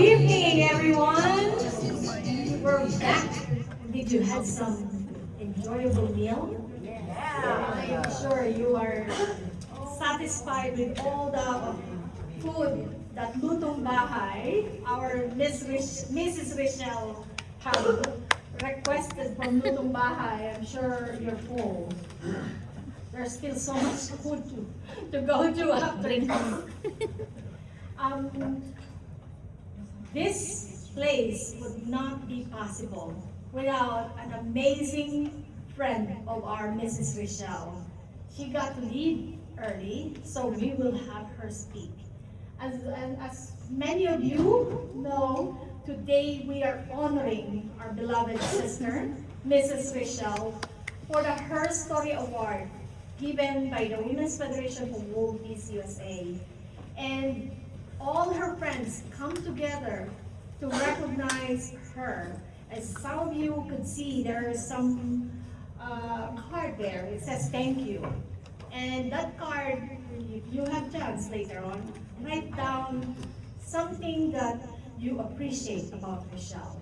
evening, everyone. We're back. Did you have some enjoyable meal? I'm sure you are satisfied with all the food that Lutong Bahay, our Mrs. Rochelle, have requested from Lutong Bahay. I'm sure you're full. There's still so much food to go to after this. Um, this place would not be possible without an amazing friend of our Mrs. Rochelle. She got to leave early, so we will have her speak. As many of you know, today we are honoring our beloved sister, Mrs. Rochelle, for the Her Story Award given by the Women's Federation for World Peace USA. And all her friends come together to recognize her. As some of you could see, there is some card there. It says thank you. And that card, if you have chance later on, write down something that you appreciate about Rochelle.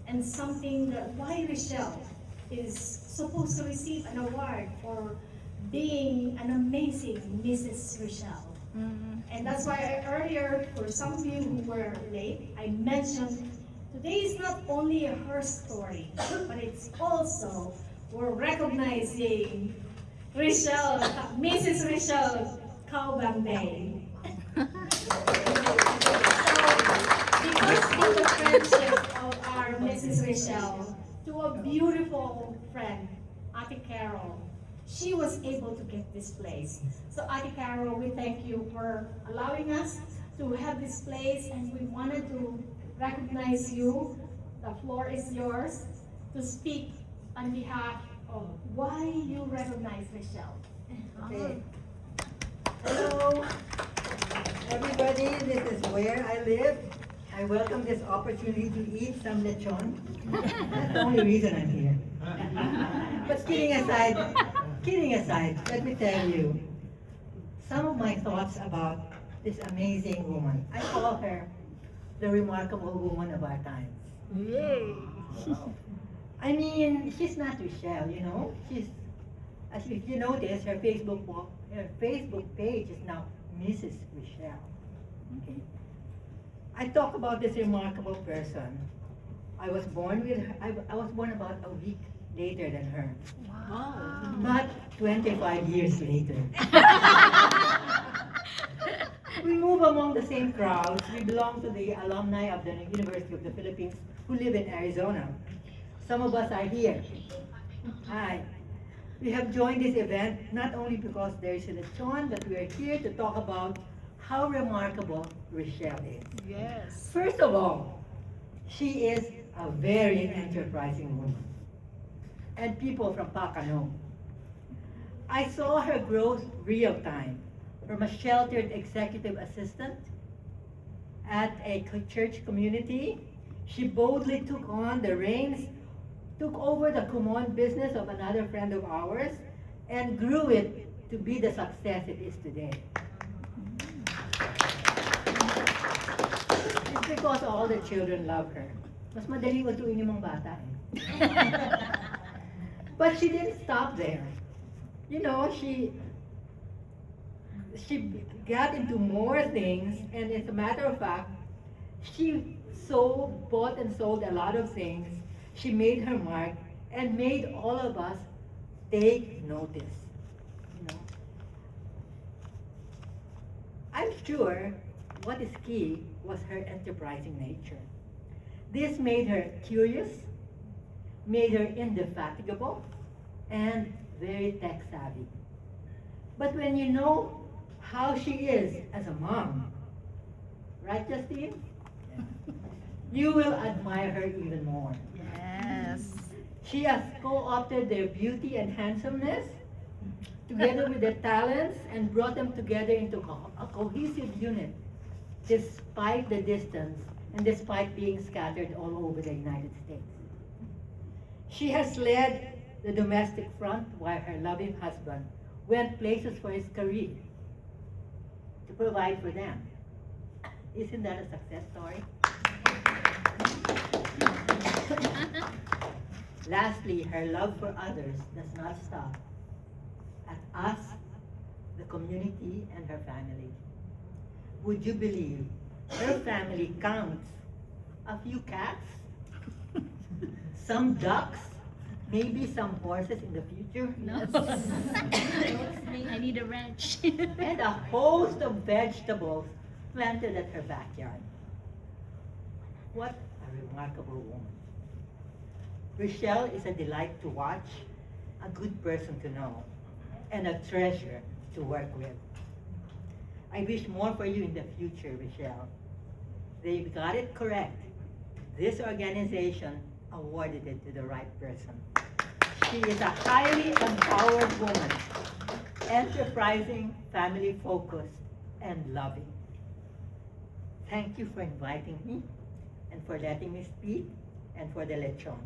And something that why Rochelle is supposed to receive an award for being an amazing Mrs. Rochelle. And that's why earlier, for some of you who were late, I mentioned today is not only her story, but it's also we're recognizing Rochelle, Mrs. Rochelle Kaubang Bay. So, because of the friendship of our Mrs. Rochelle to a beautiful friend, Ate Carol, she was able to get this place. So Ate Carol, we thank you for allowing us to have this place, and we wanted to recognize you. The floor is yours to speak on behalf of why you recognize Rochelle. Okay. Hello, everybody. This is where I live. I welcome this opportunity to eat some lechon. That's the only reason I'm here. But kidding aside, let me tell you some of my thoughts about this amazing woman. I call her the remarkable woman of our times. Yay! I mean, she's not Rochelle, you know. She's, as if you notice, her Facebook page is now Mrs. Rochelle. Okay. I talk about this remarkable person. I was born with her. I was born about a week later than her. Wow. But 25 years later. We move among the same crowds. We belong to the alumni of the University of the Philippines who live in Arizona. Some of us are here. Hi. We have joined this event not only because there is a lechon, but we are here to talk about how remarkable Rochelle is. Yes. First of all, she is a very enterprising woman. And people from Paca know. I saw her growth real time, from a sheltered executive assistant at a church community. She boldly took on the reins, took over the Kumon business of another friend of ours, and grew it to be the success it is today. It's because all the children love her. Mas madali utuin yung mga bata eh. But she didn't stop there. You know, she got into more things, and as a matter of fact, she bought and sold a lot of things. She made her mark and made all of us take notice. You know, I'm sure what is key was her enterprising nature. This made her curious, made her indefatigable, and very tech savvy. But when you know how she is as a mom, right, Justine? You will admire her even more. Yes. She has co-opted their beauty and handsomeness together with their talents and brought them together into a cohesive unit despite the distance and despite being scattered all over the United States. She has led the domestic front while her loving husband went places for his career to provide for them. Isn't that a success story? Lastly, her love for others does not stop at us, the community, and her family. Would you believe her family counts a few cats, some ducks, maybe some horses in the future, No. I need a ranch. and a host of vegetables planted at her backyard? What a remarkable woman. Rochelle is a delight to watch, a good person to know, and a treasure to work with. I wish more for you in the future, Rochelle. They got it correct. This organization awarded it to the right person. She is a highly empowered woman, enterprising, family-focused, and loving. Thank you for inviting me, and for letting me speak, and for the lechon.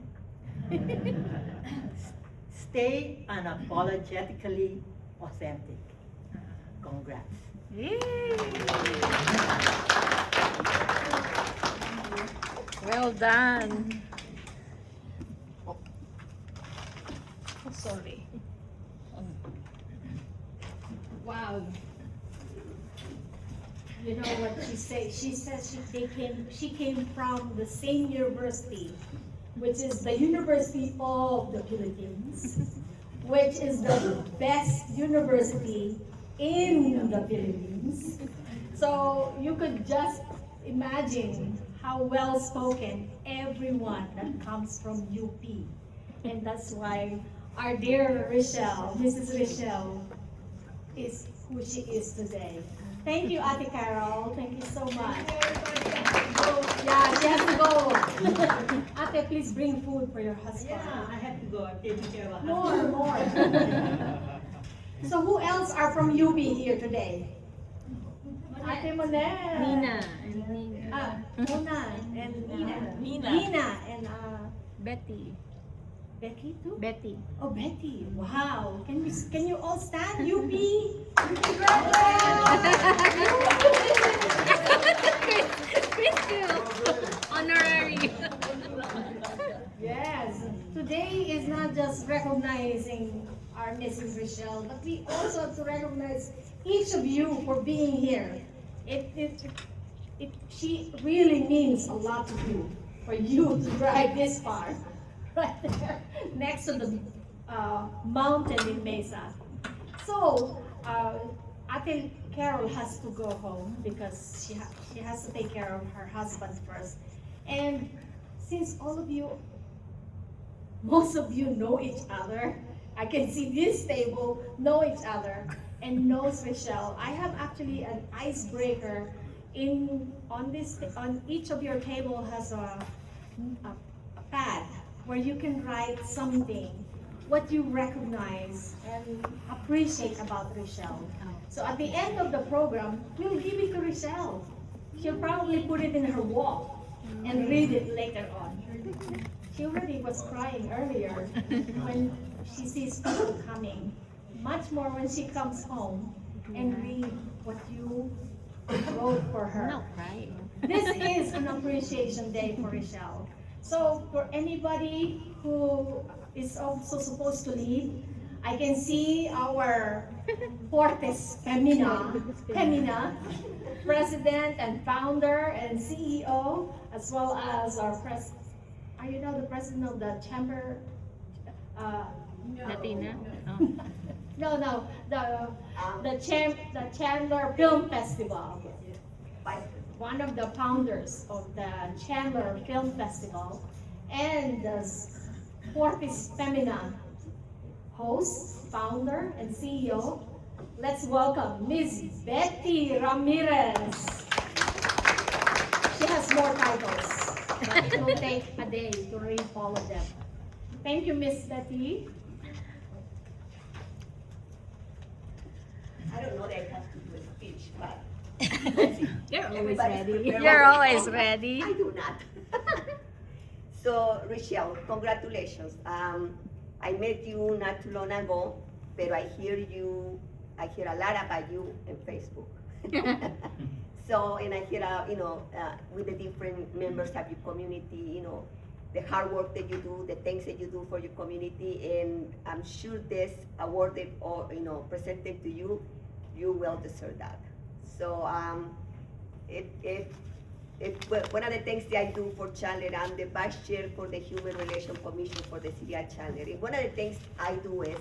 Stay unapologetically authentic. Congrats. Yay! Well done. Sorry. Wow. You know what she said? She says she came from the same university, which is the University of the Philippines, which is the best university in the Philippines. So you could just imagine how well spoken everyone that comes from UP. And that's why our dear Rochelle, Mrs. Rochelle, is who she is today. Thank you, Ate Carol. Thank you so much. Yeah, she has to go. Ate, please bring food for your husband. Yeah, I have to go. I'm taking care of a More. So who else are from UB here today? Ate Monette. Nina and Nina. Mona and Nina. Nina and Betty. Becky too? Betty. Oh, Betty. Wow. Can you all stand? UP. Honorary. Yes. Today is not just recognizing our Mrs. Rochelle, but we also have to recognize each of you for being here. She really means a lot to you, for you to drive this far, right there, next to the mountain in Mesa. So, Ate Carol has to go home because she has to take care of her husband first. And since all of you, most of you know each other, I can see this table know each other and knows Rochelle. I have actually an icebreaker on each of your table has a pad where you can write something, what you recognize and appreciate about Rochelle. So at the end of the program, we'll give it to Rochelle. She'll probably put it in her wall and read it later on. She already was crying earlier when she sees people coming. Much more when she comes home and read what you wrote for her. No, right. This is an appreciation day for Rochelle. So for anybody who is also supposed to lead, I can see our Fortes Femina, president and founder and CEO, as well as our are you now the president of the chamber? Latina? No, the Chandler Film Festival. One of the founders of the Chandler Film Festival and the Fortis Femina host, founder, and CEO. Let's welcome Ms. Betty Ramirez. She has more titles, but it will take a day to read all of them. Thank you, Ms. Betty. I don't know that I have to do a speech, but You're always Everybody's ready. prepared. You're always ready. I do not. So, Rochelle, congratulations. I met you not too long ago, but I hear a lot about you in Facebook. So, and I hear, with the different members of your community, the hard work that you do, the things that you do for your community, and I'm sure this award that, or, presented to you, you will deserve that. So one of the things that I do for Chandler, I'm the vice chair for the Human Relations Commission for the city of Chandler. And one of the things I do is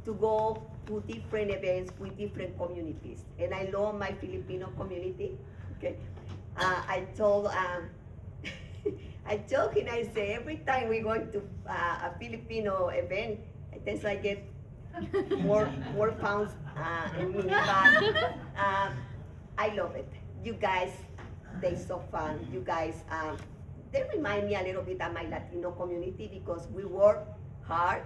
to go to different events with different communities. And I love my Filipino community. Okay, I told I joke and I say every time we go to a Filipino event, I tend to get more pounds in me, but I love it. You guys, they're so fun. You guys, they remind me a little bit of my Latino community because we work hard,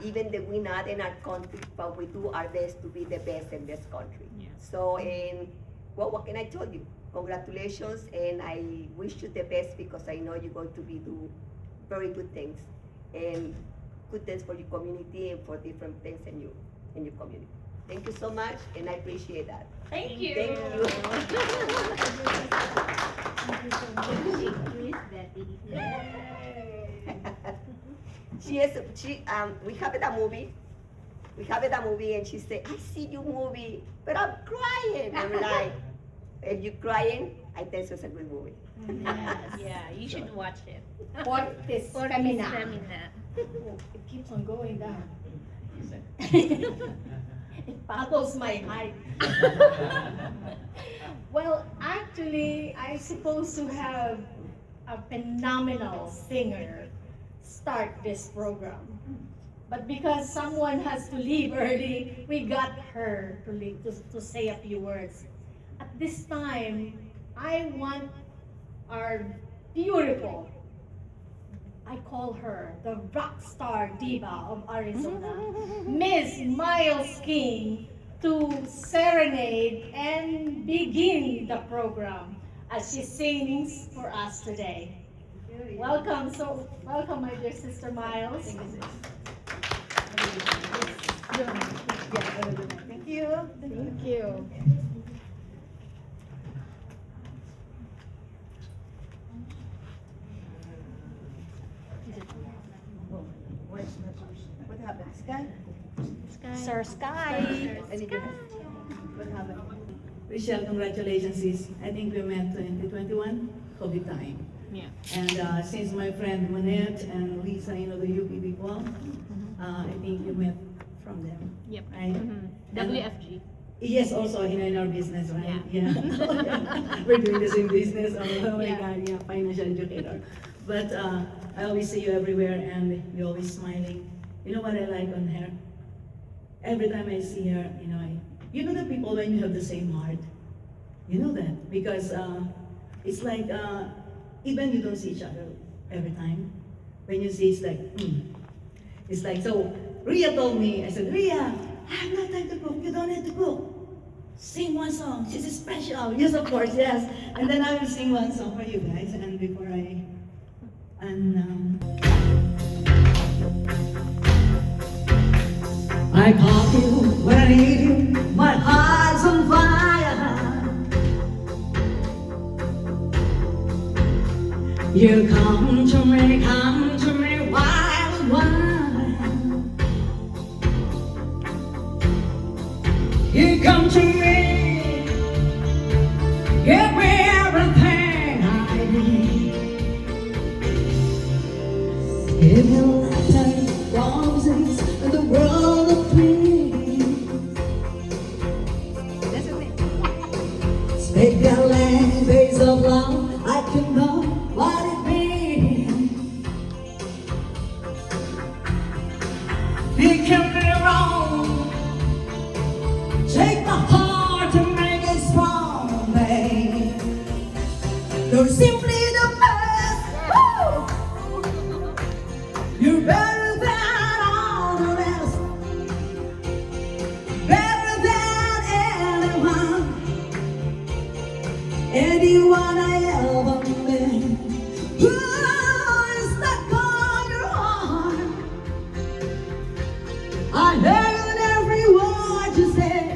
even though we're not in our country, but we do our best to be the best in this country. Yes. So, well, what can I tell you? Congratulations, and I wish you the best because I know you're going to be do very good things and good things for your community and for different things in your community. Thank you so much, and I appreciate that. Thank you. Thank you. We have a movie. We have a movie, and she said, "I see your movie, but I'm crying." I'm like, "If you're crying, I think it's a good movie." Yeah, you should watch it. Fortis Or Femina. Femina. Oh, it keeps on going down. It follows my height. Well, actually, I'm supposed to have a phenomenal singer start this program. But because someone has to leave early, we got her to leave to say a few words. At this time, I want our beautiful, I call her the rock star diva of Arizona, Miss Miles King, to serenade and begin the program as she sings for us today. Welcome, my dear sister Miles. Thank you. Thank you. What happened? Sky? Sir Sky. What happened? Rochelle, congratulations, sis. I think we met 2021, COVID time. Yeah. And since my friend Monette and Lisa, the UP people, I think you met from them. Yep. Right? WFG. Yes, also in our business, right? Yeah. We're doing the same business. Oh my Yeah. God, yeah, financial educator. But I always see you everywhere and you're always smiling. You know what I like on her? Every time I see her, you know the people when you have the same heart. You know that because it's like even you don't see each other every time. When you see, it's like, It's like, so Ria told me, I said, Ria, I have no time to cook. You don't need to cook. Sing one song. She's special. Yes, of course, yes. And then I will sing one song for you guys. And before I call you when I need you. My heart's on fire. You come to me, wild, wild. You come to me, give me everything I need. Give me lifetime roses and the world of dreams. Speak the language of love, I can know what it means. You can be wrong. Take my heart and make it strong, babe. You're simply the best. Woo! You're better than all the rest. Better than anyone I ever met. Ooh, it's stuck on your heart. I heard every word you said.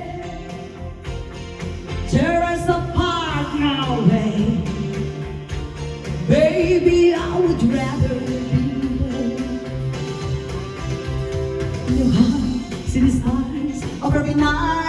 Tear us apart now, babe. Baby, I would rather in your heart, see the stars of every night.